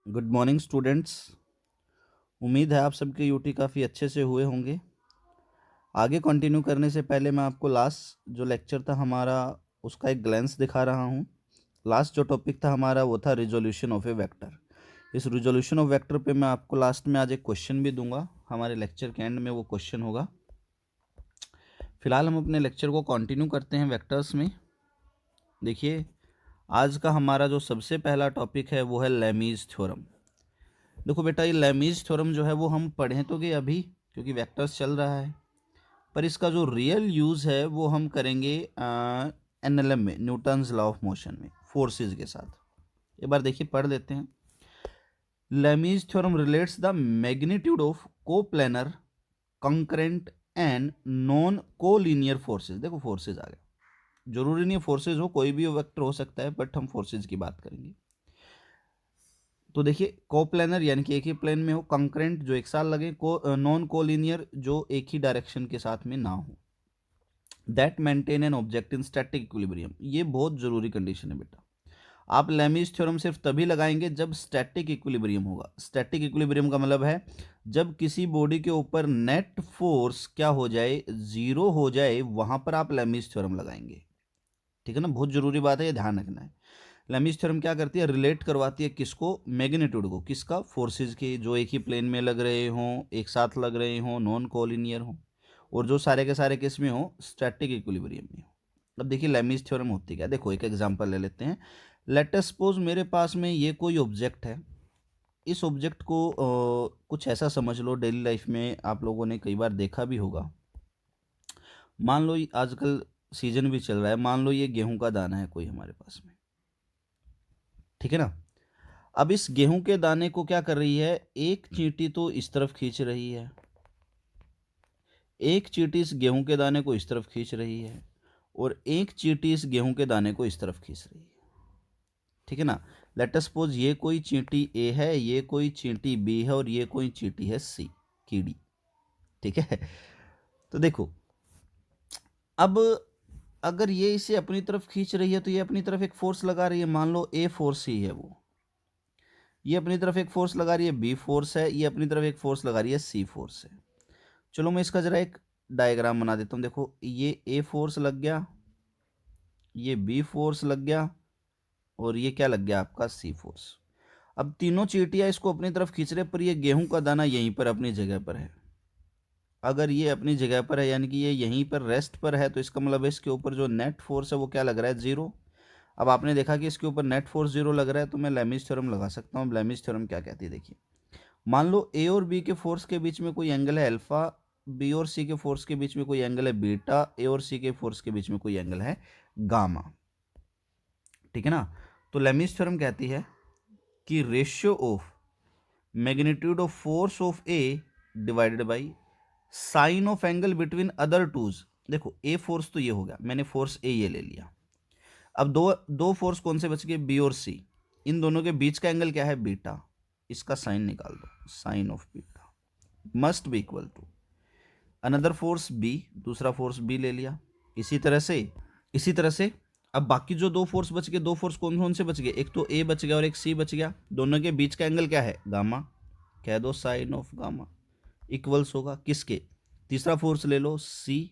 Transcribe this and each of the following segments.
Good morning students. उम्मीद है आप सबके यूटी काफ़ी अच्छे से हुए होंगे। आगे कंटिन्यू करने से पहले मैं आपको लास्ट जो लेक्चर था हमारा उसका एक ग्लैंस दिखा रहा हूँ। लास्ट जो टॉपिक था हमारा वो था रिजोल्यूशन ऑफ ए वेक्टर। इस रिजोल्यूशन ऑफ वेक्टर पे मैं आपको लास्ट में आज एक क्वेश्चन भी दूंगा। हमारे लेक्चर के एंड में वो क्वेश्चन होगा। फिलहाल हम अपने लेक्चर को कंटिन्यू करते हैं वेक्टर्स में। देखिए, आज का हमारा जो सबसे पहला टॉपिक है वो है लेमीज थ्योरम। देखो बेटा, ये लेमीज थ्योरम जो है वो हम पढ़ें तो गए अभी क्योंकि वेक्टर्स चल रहा है, पर इसका जो रियल यूज़ है वो हम करेंगे एनएलएम में, न्यूटन्स लॉ ऑफ मोशन में, फोर्सेस के साथ। एक बार देखिए पढ़ लेते हैं। Lami's theorem relates the magnitude of coplanar, concurrent and non collinear forces. देखो फोर्सेज आ गया, जरूरी नहीं है फोर्सेज हो, कोई भी वेक्टर हो सकता है, बट हम फोर्सेज की बात करेंगे। तो देखिए, कोप्लेनर यानी कि एक ही प्लेन में हो, कंकरेंट जो एक साथ लगे, नॉन कोलिनियर जो एक ही डायरेक्शन के साथ में ना हो, that maintain an object in static equilibrium. ये बहुत जरूरी कंडीशन है बेटा। आप लेमीज थ्योरम सिर्फ तभी लगाएंगे जब स्टैटिक इक्विलिब्रियम होगा। स्टैटिक इक्विलिब्रियम का मतलब है जब किसी बॉडी के ऊपर नेट फोर्स क्या हो जाए, जीरो हो जाए, वहां पर आप लेमीज थ्योरम लगाएंगे। ठीक है ना, बहुत जरूरी बात है, ये ध्यान रखना है। लेमीज थ्योरम क्या करती है, रिलेट करवाती है किसको, मैग्नीट्यूड को, किसका, फोर्सेज के, जो एक ही प्लेन में लग रहे हों, एक साथ लग रहे हों, नॉन कोलिनियर हों, और जो सारे के सारे किस में हो, स्टैटिक इक्विलिब्रियम में हो। अब देखिए लेमीज थ्योरम होती क्या, देखो एक एग्जांपल ले लेते हैं। लेट अस सपोज मेरे पास में ये कोई ऑब्जेक्ट है। इस ऑब्जेक्ट को कुछ ऐसा समझ लो, डेली लाइफ में आप लोगों ने कई बार देखा भी होगा। मान लो आजकल सीजन भी चल रहा है, मान लो ये गेहूं का दाना है कोई हमारे पास में। ठीक है ना। अब इस गेहूं के दाने को क्या कर रही है, एक चींटी तो इस तरफ खींच रही है, एक चींटी इस गेहूं के दाने को इस तरफ खींच रही है, और एक चींटी इस गेहूं के दाने को इस तरफ खींच रही है। ठीक है ना। लेट अस सपोज ये कोई चींटी ए है, ये कोई चींटी बी है, और ये कोई चींटी है सी, कीड़ी। ठीक है। तो देखो, अब अगर ये इसे अपनी तरफ खींच रही है तो ये अपनी तरफ एक फोर्स लगा रही है, मान लो ए फोर्स ही है वो। ये अपनी तरफ एक फोर्स लगा रही है, बी फोर्स है, ये अपनी तरफ एक फोर्स लगा रही है, सी फोर्स है। चलो मैं इसका जरा एक डायग्राम बना देता हूँ। देखो ये ए फोर्स लग गया, ये बी फोर्स लग गया, और ये क्या लग गया आपका, सी फोर्स। अब तीनों चींटियां इसको अपनी तरफ खींच रहे, पर ये गेहूं का दाना यहीं पर अपनी जगह पर है। अगर ये अपनी जगह पर है यानी कि ये यहीं पर रेस्ट पर है, तो इसका मतलब है इसके ऊपर जो नेट फोर्स है वो क्या लग रहा है, जीरो। अब आपने देखा कि इसके ऊपर नेट फोर्स जीरो लग रहा है, तो मैं लेमीज थ्योरम लगा सकता हूँ। लेमीज थ्योरम क्या कहती है, देखिए, मान लो ए और बी के फोर्स के बीच में कोई एंगल है अल्फा, बी और सी के फोर्स के बीच में कोई एंगल है बीटा, ए और सी के फोर्स के बीच में कोई एंगल है गामा। ठीक है ना। तो लेमीज थ्योरम कहती है कि ratio of magnitude of force of A divided by sine of angle between other twos. देखो ए फोर्स तो ये हो गया, मैंने फोर्स ए ये ले लिया। अब दो दो फोर्स कौन से बच गए, बी और सी। इन दोनों के बीच का एंगल क्या है, बीटा। इसका साइन निकाल दो, sine of beta must be equal to another force B, दूसरा फोर्स बी ले लिया। इसी तरह से, इसी तरह से अब बाकी जो दो फोर्स बच गए, दो फोर्स कौन कौन से बच गए, एक तो ए बच गया और एक सी बच गया। दोनों के बीच का एंगल क्या है, गामा, कह दो साइन ऑफ गामा इक्वल्स होगा किसके, तीसरा फोर्स ले लो सी।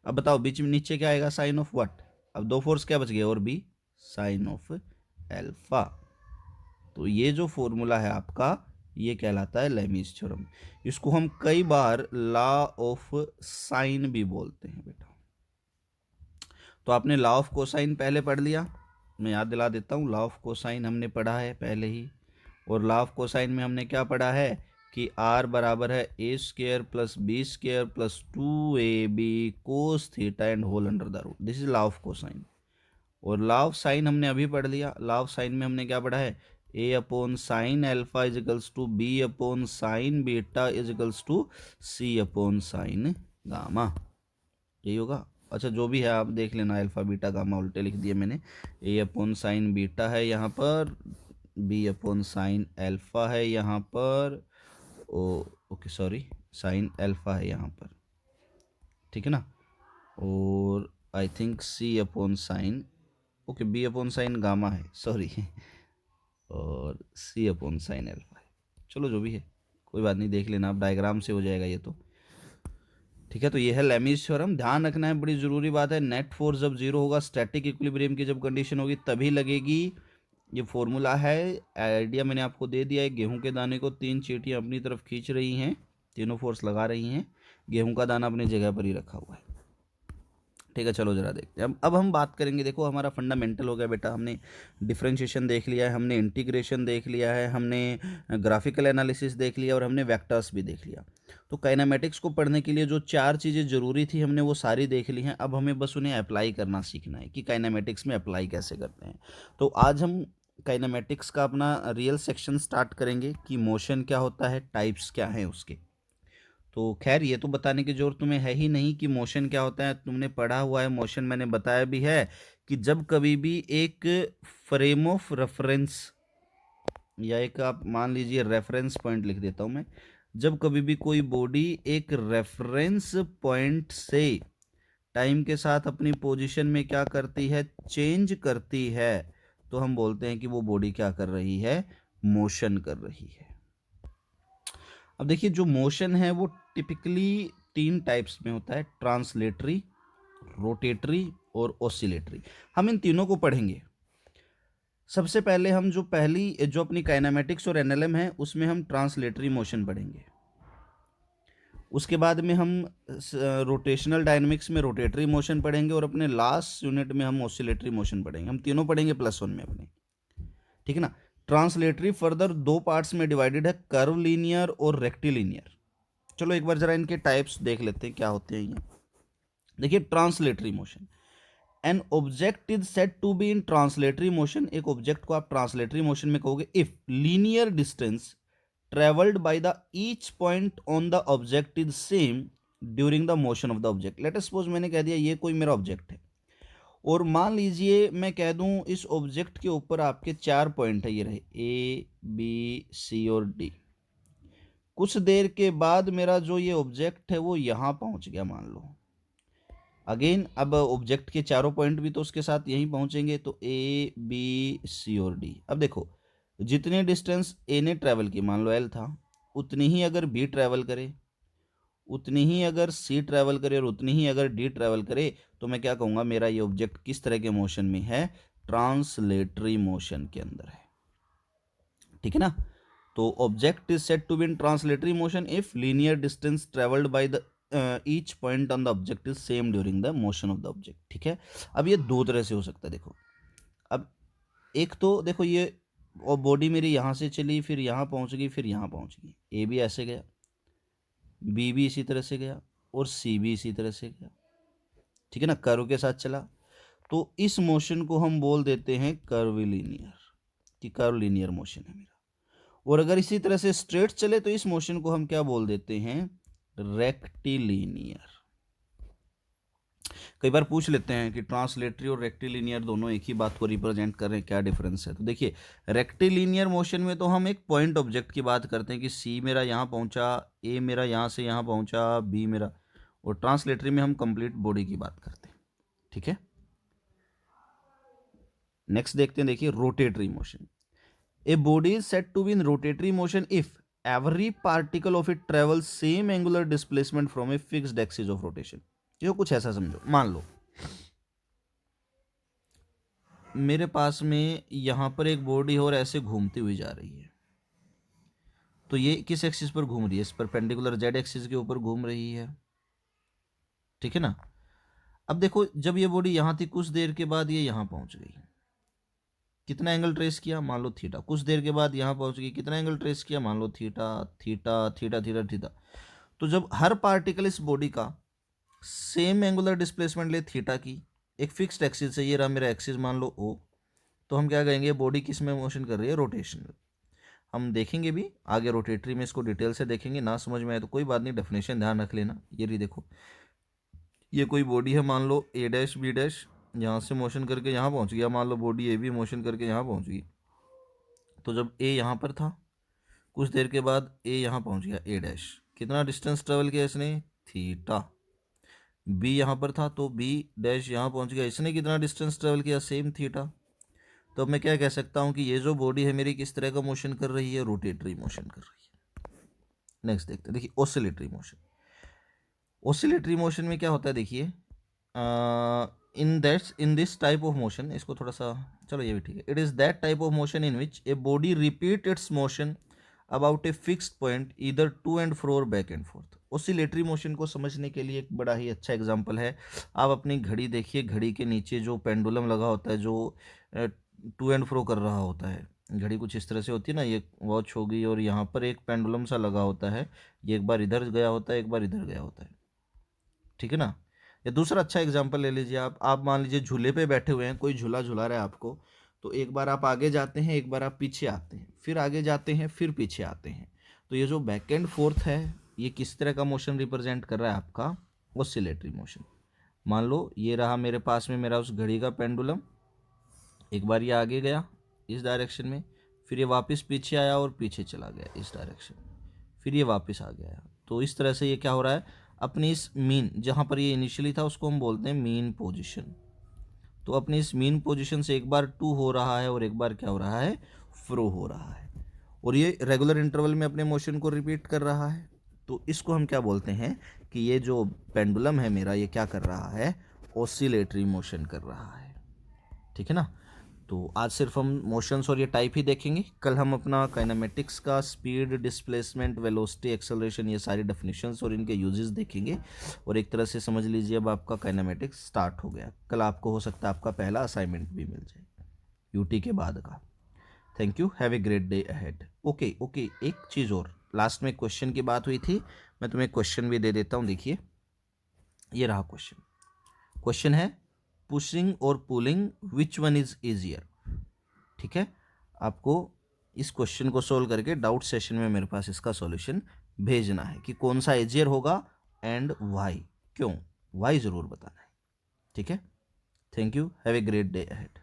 अब बताओ बीच में नीचे क्या आएगा, साइन ऑफ व्हाट। अब दो फोर्स क्या बच गए, और बी, साइन ऑफ एल्फा। तो ये जो फॉर्मूला है आपका, ये कहलाता है लेमीज थ्योरम। इसको हम कई बार लॉ ऑफ साइन भी बोलते हैं बेटा। तो आपने लॉ ऑफ कोसाइन पहले पढ़ लिया, मैं याद दिला देता हूँ। लॉ ऑफ कोसाइन हमने पढ़ा है पहले ही, और लॉ ऑफ कोसाइन में हमने क्या पढ़ा है कि आर बराबर है a square plus b square plus 2ab cos theta and whole under the root. This is law of cosine. और लॉ ऑफ साइन हमने अभी पढ़ लिया। लॉ ऑफ साइन में हमने क्या पढ़ा है, a upon sine alpha equals to b upon sine beta equals to c upon sine gamma. यही होगा। अच्छा जो भी है आप देख लेना, अल्फा बीटा गामा उल्टे लिख दिए मैंने। ए अपॉन साइन बीटा है यहाँ पर, बी अपॉन साइन एल्फा है यहाँ पर, oh okay sorry, sine alpha है यहाँ पर। ठीक है ना। और I think C upon sine, okay B upon sine gamma है, सॉरी और c/sin α। चलो जो भी है कोई बात नहीं, देख लेना आप, डायग्राम से हो जाएगा ये तो। ठीक है, तो ये है लेमीज थ्योरम। ध्यान रखना है, बड़ी ज़रूरी बात है, नेट फोर्स जब जीरो होगा, स्टैटिक इक्विलिब्रियम की जब कंडीशन होगी तभी लगेगी। ये फॉर्मूला है, आइडिया मैंने आपको दे दिया है। गेहूं के दाने को 3 चींटियां अपनी तरफ खींच रही हैं, तीनों फोर्स लगा रही हैं, गेहूं का दाना अपनी जगह पर ही रखा हुआ है। ठीक है, चलो जरा देखते हैं। अब हम बात करेंगे, देखो हमारा फंडामेंटल हो गया बेटा, हमने डिफरेंशिएशन देख लिया है, हमने इंटीग्रेशन देख लिया है, हमने ग्राफिकल एनालिसिस देख लिया और हमने वेक्टर्स भी देख लिया। तो काइनेमेटिक्स को पढ़ने के लिए जो 4 चीज़ें ज़रूरी थी हमने वो सारी देख ली हैं। अब हमें बस उन्हें अप्लाई करना सीखना है कि काइनेमेटिक्स में अप्लाई कैसे करते हैं। तो आज हम काइनेमेटिक्स का अपना रियल सेक्शन स्टार्ट करेंगे कि मोशन क्या होता है, टाइप्स क्या हैं उसके। तो खैर ये तो बताने की जरूरत तुम्हें है ही नहीं कि मोशन क्या होता है, तुमने पढ़ा हुआ है मोशन, मैंने बताया भी है कि जब कभी भी एक फ्रेम ऑफ रेफरेंस या एक आप मान लीजिए रेफरेंस पॉइंट लिख देता हूं मैं, जब कभी भी कोई बॉडी एक रेफरेंस पॉइंट से टाइम के साथ अपनी पोजीशन में क्या करती है, चेंज करती है, तो हम बोलते हैं कि वो बॉडी क्या कर रही है, मोशन कर रही है। अब देखिए जो मोशन है वो टिपिकली 3 टाइप्स में होता है, ट्रांसलेटरी, रोटेटरी और ऑसिलेटरी। हम इन तीनों को पढ़ेंगे। सबसे पहले हम जो अपनी काइनेमेटिक्स और एनएलएम है उसमें हम ट्रांसलेटरी मोशन पढ़ेंगे। उसके बाद में हम रोटेशनल डायनामिक्स में रोटेटरी मोशन पढ़ेंगे और अपने लास्ट यूनिट में हम ऑसिलेटरी मोशन पढ़ेंगे। हम तीनों पढ़ेंगे +1 में अपने, ठीक है ना। ट्रांसलेटरी फर्दर 2 पार्ट्स में डिवाइडेड है, कर्व लीनियर और रेक्टिलीनियर। चलो एक बार जरा इनके टाइप्स देख लेते हैं क्या होते हैं ये। देखिए translatory motion, an object is said to be in translatory motion. एक ऑब्जेक्ट को आप ट्रांसलेटरी मोशन में कहोगे if linear distance travelled by the each point on the object is same during the motion of the object. Let us suppose मैंने कह दिया ये कोई मेरा ऑब्जेक्ट है और मान लीजिए मैं कह दूं इस ऑब्जेक्ट के ऊपर आपके 4 पॉइंट है, ये रहे A, B, C और D। कुछ देर के बाद मेरा जो ये ऑब्जेक्ट है वो यहाँ पहुँच गया मान लो। अगेन अब ऑब्जेक्ट के चारों पॉइंट भी तो उसके साथ यहीं पहुँचेंगे, तो A, B, C और D। अब देखो जितने डिस्टेंस A ने ट्रैवल की, मान लो L था, उतनी ही अगर B ट्रैवल करे, उतनी ही अगर C ट्रैवल करे और उतनी ही अगर D ट्रैवल करे, तो मैं क्या कहूँगा, मेरा ये ऑब्जेक्ट किस तरह के मोशन में है, ट्रांसलेटरी मोशन के अंदर है। ठीक है ना। तो object is said to be in translatory motion if linear distance travelled by the each point on the object is same during the motion of the object. ठीक है, अब ये 2 तरह से हो सकता है। देखो अब एक तो देखो ये और बॉडी मेरी यहाँ से चली, फिर यहाँ पहुँच गई, फिर यहाँ पहुँच गई, ए भी ऐसे गया, बी भी इसी तरह से गया और सी भी इसी तरह से गया। ठीक है ना, कर्व के साथ चला, तो इस मोशन को हम बोल देते हैं कर्विलीनियर, कि कर्व लीनियर मोशन है मेरा। और अगर इसी तरह से स्ट्रेट चले तो इस मोशन को हम क्या बोल देते हैं, रेक्टिलीनियर। कई बार पूछ लेते हैं कि ट्रांसलेटरी और रेक्टिलीनियर दोनों एक ही बात को रिप्रेजेंट कर रहे हैं, क्या डिफरेंस है। तो देखिए रेक्टिलीनियर मोशन में तो हम एक पॉइंट ऑब्जेक्ट की बात करते हैं कि सी मेरा यहाँ पहुँचा, ए मेरा यहाँ से यहाँ पहुँचा, बी मेरा, और ट्रांसलेटरी में हम कंप्लीट बॉडी की बात करते हैं। ठीक है, नेक्स्ट देखते हैं। देखिए rotatory motion, A body is said to be in rotatory motion if every particle of it travels same angular displacement from a fixed axis of rotation। जो कुछ ऐसा समझो, मान लो मेरे पास में यहाँ पर एक बॉडी और ऐसे घूमती हुई जा रही है, तो ये किस एक्सिस पर घूम रही है, इस परपेंडिकुलर जेड एक्सिस के ऊपर घूम रही है। ठीक है ना। अब देखो जब ये बॉडी यहाँ थी, कुछ देर के बाद ये यहाँ पहुँच गई, कितना एंगल ट्रेस किया, मान लो थीटा। कुछ देर के बाद यहाँ पहुँच गई, कितना एंगल ट्रेस किया, मान लो theta theta theta theta theta. तो जब हर पार्टिकल इस बॉडी का सेम एंगुलर डिस्प्लेसमेंट ले थीटा की, एक फिक्स्ड एक्सिस है, ये रहा मेरा एक्सिस मान लो ओ, तो हम क्या कहेंगे, बॉडी किस में मोशन कर रही है, रोटेशनल। हम देखेंगे भी आगे रोटेटरी में, इसको डिटेल से देखेंगे। ना समझ में आए तो कोई बात नहीं, डेफिनेशन ध्यान रख लेना। ये रही देखो, ये कोई बॉडी है, मान लो ए डैश बी डैश, यहाँ से मोशन करके यहाँ पहुँच गया, मान लो बॉडी ए भी मोशन करके यहाँ पहुँच गई। तो जब ए यहाँ पर था, कुछ देर के बाद ए यहाँ पहुँच गया, ए डैश, कितना डिस्टेंस ट्रेवल किया इसने, थीटा। बी यहाँ पर था तो बी डैश यहाँ पहुँच गया, इसने कितना डिस्टेंस ट्रेवल किया, सेम थीटा। तो मैं क्या कह सकता हूँ कि ये जो बॉडी है मेरी किस तरह का मोशन कर रही है, रोटेटरी मोशन कर रही है। नेक्स्ट देखते हैं, देखिए ऑसिलेटरी मोशन। ऑसिलेटरी मोशन में क्या होता है, देखिए in this type of motion, इसको थोड़ा सा, चलो ये भी ठीक है, it is that type of motion in which a body repeat its motion about a fixed point either to and fro or back and forth. Oscillatory motion को समझने के लिए एक बड़ा ही अच्छा एग्जांपल है, आप अपनी घड़ी देखिए, घड़ी के नीचे जो पेंडुलम लगा होता है, जो टू एंड फ्रो कर रहा होता है, घड़ी कुछ इस तरह से होती है ना, ये वॉच होगी और यहाँ पर एक पेंडुलम सा लगा होता है, ये एक बार इधर गया होता है, एक बार इधर गया होता है, ठीक है ना। या दूसरा अच्छा एग्जांपल ले लीजिए, आप मान लीजिए झूले पे बैठे हुए हैं, कोई झूला झूला रहा है आपको, तो एक बार आप आगे जाते हैं, एक बार आप पीछे आते हैं, फिर आगे जाते हैं, फिर पीछे आते हैं। तो ये जो बैक एंड फोर्थ है, ये किस तरह का मोशन रिप्रेजेंट कर रहा है, आपका ऑसिलेटरी मोशन। मान लो ये रहा मेरे पास में मेरा उस घड़ी का पेंडुलम, एक बार ये आगे गया इस डायरेक्शन में, फिर ये वापस पीछे आया और पीछे चला गया इस डायरेक्शन में, फिर ये वापस आ गया। तो इस तरह से ये क्या हो रहा है, अपनी इस मीन, जहाँ पर ये इनिशियली था उसको हम बोलते हैं मीन पोजीशन। तो अपनी इस मीन पोजीशन से एक बार टू हो रहा है और एक बार क्या हो रहा है, फ्रो हो रहा है, और ये रेगुलर इंटरवल में अपने मोशन को रिपीट कर रहा है। तो इसको हम क्या बोलते हैं कि ये जो पेंडुलम है मेरा, ये क्या कर रहा है, ऑसिलेटरी मोशन कर रहा है, ठीक है ना। तो आज सिर्फ हम मोशंस और ये टाइप ही देखेंगे, कल हम अपना काइनेमेटिक्स का स्पीड, डिस्प्लेसमेंट, वेलोसिटी, एक्सेलरेशन, ये सारी डेफिनेशंस और इनके यूजेस देखेंगे। और एक तरह से समझ लीजिए अब आपका काइनेमेटिक्स स्टार्ट हो गया, कल आपको हो सकता है आपका पहला असाइनमेंट भी मिल जाए यूटी के बाद का। Thank you, have a great day ahead. Okay okay, एक चीज़ और, लास्ट में क्वेश्चन की बात हुई थी, मैं तुम्हें क्वेश्चन भी दे देता हूँ। देखिए ये रहा क्वेश्चन, क्वेश्चन है पुशिंग और pulling which one is easier. ठीक है, आपको इस क्वेश्चन को सोल्व करके डाउट सेशन में मेरे पास इसका सॉल्यूशन भेजना है कि कौन सा ईजियर होगा एंड वाई, क्यों, वाई ज़रूर बताना है। ठीक है, thank you, have a great day ahead.